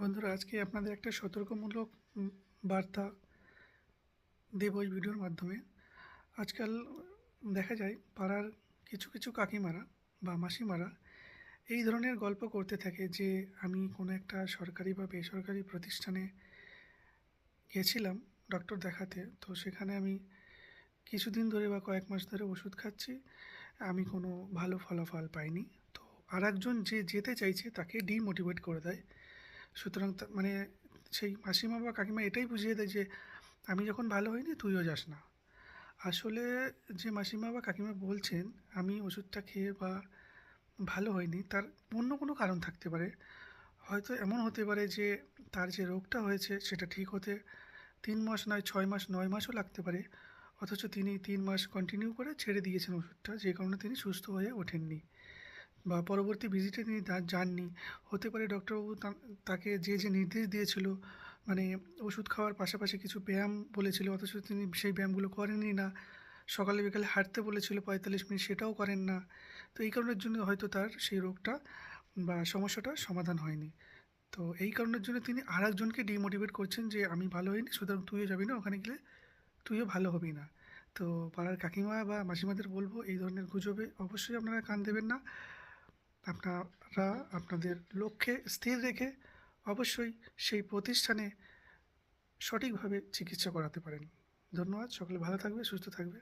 বন্ধুরা, আজকে আপনাদের একটা সতর্কমূলক বার্তা দেব এই ভিডিওর মাধ্যমে। আজকাল দেখা যায় পাড়ার কিছু কিছু কাকিমারা বা মাসিমারা এই ধরনের গল্প করতে থাকে যে আমি কোনো একটা সরকারি বা বেসরকারি প্রতিষ্ঠানে গেছিলাম ডক্টর দেখাতে। তো সেখানে আমি কিছুদিন ধরে বা কয়েক মাস ধরে ওষুধ খাচ্ছি, আমি কোনো ভালো ফলাফল পাইনি। তো আরেকজন যে যেতে চাইছে তাকে ডিমোটিভেট করে দেয়। সুতরাং মানে সেই মাসিমা বা কাকিমা এটাই বুঝিয়ে দেয় যে আমি যখন ভালো হইনি তুইও যাস না। আসলে যে মাসিমা বা কাকিমা বলছেন আমি ওষুধটা খেয়ে বা ভালো হয়নি, তার অন্য কোনো কারণ থাকতে পারে। হয়তো এমন হতে পারে যে তার যে রোগটা হয়েছে সেটা ঠিক হতে 3 মাস নয়, 6 মাস, 9 মাসও লাগতে পারে। অথচ তিনি 3 মাস কন্টিনিউ করে ছেড়ে দিয়েছেন ওষুধটা, যে কারণে তিনি সুস্থ হয়ে ওঠেননি বা পরবর্তী ভিজিটে তিনি যাননি। হতে পারে ডক্টরবাবু তাকে যে নির্দেশ দিয়েছিল, মানে ওষুধ খাওয়ার পাশাপাশি কিছু ব্যায়াম বলেছিল, অথচ তিনি সেই ব্যায়ামগুলো করেনই না। সকালে বিকালে হাঁটতে বলেছিল 45 মিনিট, সেটাও করেন না। তো এই কারণের জন্য হয়তো তার সেই রোগটা বা সমস্যাটার সমাধান হয়নি। তো এই কারণের জন্য তিনি আরেকজনকে ডিমোটিভেট করছেন যে আমি ভালো হইনি, সুতরাং তুইও যাবি না, ওখানে গেলে তুইও ভালো হবি না। তো পাড়ার কাকিমা বা মাসিমাদের বলবো, এই ধরনের গুজবে অবশ্যই আপনারা কান দেবেন না। আপনারা আপনাদের লক্ষ্যে স্থির রেখে অবশ্যই সেই প্রতিষ্ঠানে সঠিকভাবে চিকিৎসা করাতে পারেন। ধন্যবাদ। সকলে ভালো থাকবে, সুস্থ থাকবে।